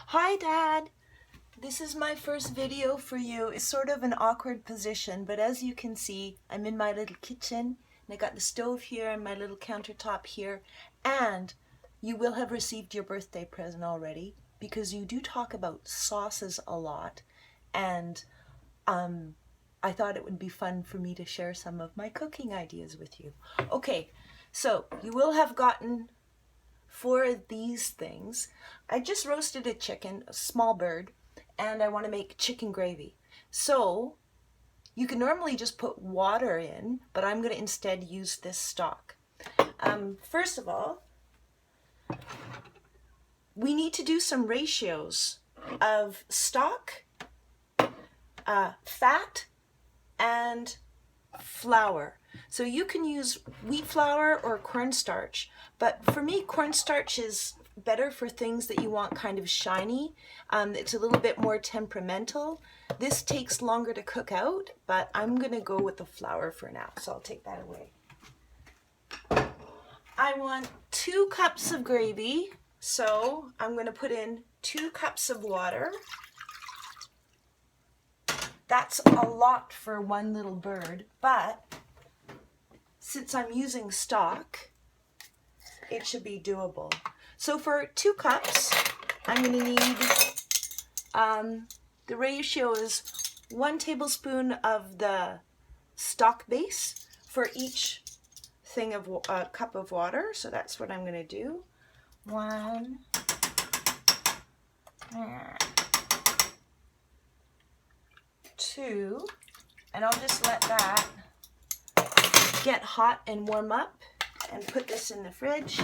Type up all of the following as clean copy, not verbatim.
Hi Dad! This is my first video for you. It's sort of an awkward position, but as you can see, I'm in my little kitchen and I got the stove here and my little countertop here, and you will have received your birthday present already because you do talk about sauces a lot, and I thought it would be fun for me to share some of my cooking ideas with you. Okay, so you will have gotten for these things. I just roasted a chicken, a small bird, and I want to make chicken gravy. So you can normally just put water in, but I'm going to instead use this stock. First of all, we need to do some ratios of stock, fat, and flour. So you can use wheat flour or cornstarch, but for me cornstarch is better for things that you want kind of shiny. It's a little bit more temperamental. This takes longer to cook out, but I'm gonna go with the flour for now, so I'll take that away. I want 2 cups of gravy, so I'm gonna put in 2 cups of water. That's a lot for one little bird, but since I'm using stock, it should be doable. So for 2 cups, I'm going to need, the ratio is 1 tablespoon of the stock base for each thing of cup of water. So that's what I'm going to do. 1, 2, and I'll just let that get hot and warm up and put this in the fridge.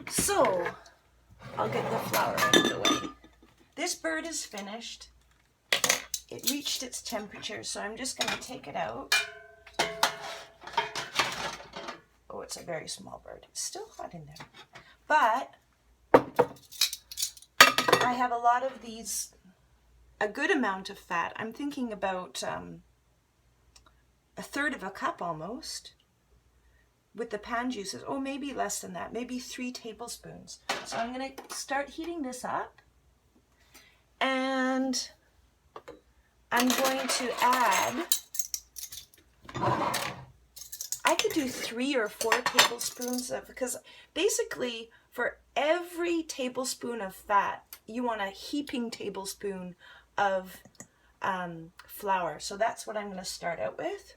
So I'll get the flour out of the way. This bird is finished. It reached its temperature, so I'm just going to take it out. Oh, it's a very small bird. It's still hot in there. But I have a lot of these, a good amount of fat. I'm thinking about 1/3 of a cup almost with the pan juices. Oh, maybe less than that, maybe 3 tablespoons. So I'm going to start heating this up, and I'm going to add, I could do 3 or 4 tablespoons of, because basically for every tablespoon of fat you want a heaping tablespoon of flour. So that's what I'm going to start out with.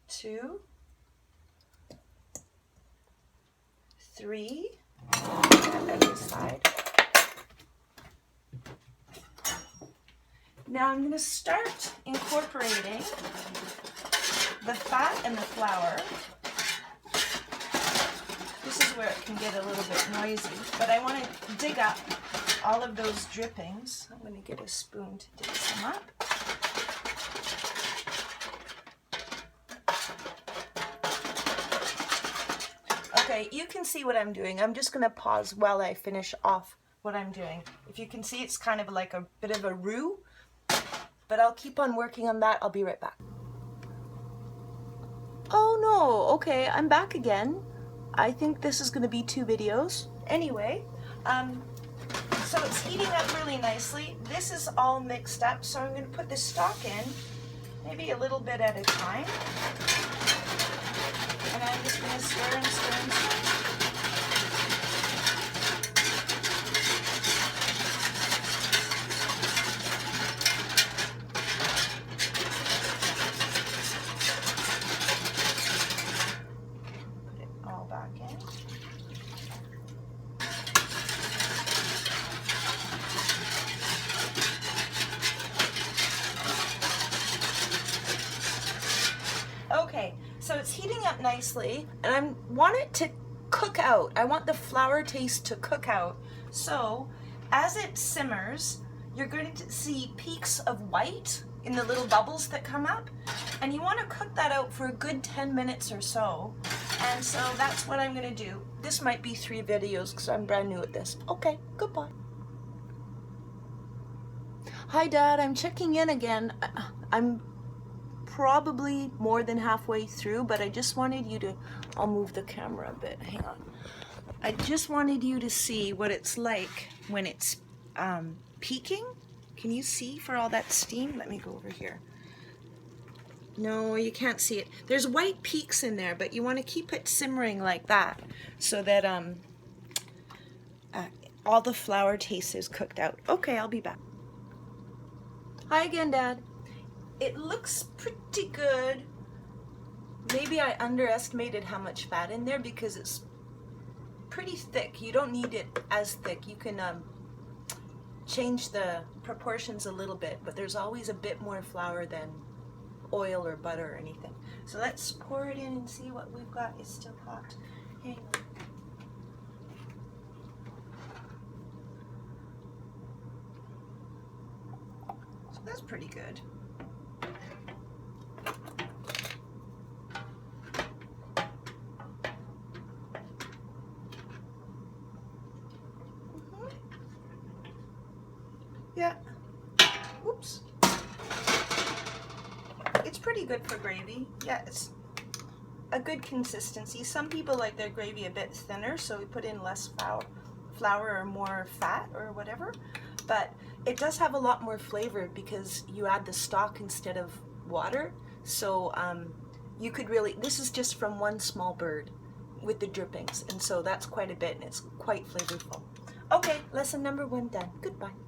2, 3, that this side. Now I'm going to start incorporating the fat and the flour. This is where it can get a little bit noisy, but I want to dig up all of those drippings. I'm going to get a spoon to dig some up. Okay, you can see what I'm doing. I'm just going to pause while I finish off what I'm doing. If you can see, it's kind of like a bit of a roux, but I'll keep on working on that. I'll be right back. Oh no, okay, I'm back again. I think this is going to be 2 videos. Anyway, so it's heating up really nicely. This is all mixed up, so I'm going to put the stock in, maybe a little bit at a time. And I'm just going to stir and stir and stir. Put it all back in. Okay, so it's heating up nicely, and I want it to cook out. I want the flour taste to cook out. So as it simmers, you're going to see peaks of white in the little bubbles that come up, and you want to cook that out for a good 10 minutes or so. And so that's what I'm going to do. This might be 3 videos because I'm brand new at this. Okay, goodbye. Hi Dad, I'm checking in again. I'm probably more than halfway through, but I just wanted you to, I'll move the camera a bit, hang on. I just wanted you to see what it's like when it's peaking. Can you see for all that steam? Let me go over here. No, you can't see it. There's white peaks in there, but you want to keep it simmering like that so that all the flour taste is cooked out. Okay, I'll be back. Hi again, Dad. It looks pretty good. Maybe I underestimated how much fat in there because it's pretty thick. You don't need it as thick. You can change the proportions a little bit, but there's always a bit more flour than oil or butter or anything. So let's pour it in and see what we've got. It's still hot. Hang on. So that's pretty good. Yeah. Oops. It's pretty good for gravy. Yeah, it's a good consistency. Some people like their gravy a bit thinner, so we put in less flour or more fat or whatever. But it does have a lot more flavor because you add the stock instead of water. So you could really, this is just from one small bird with the drippings. And so that's quite a bit and it's quite flavorful. Okay, lesson number 1 done. Goodbye.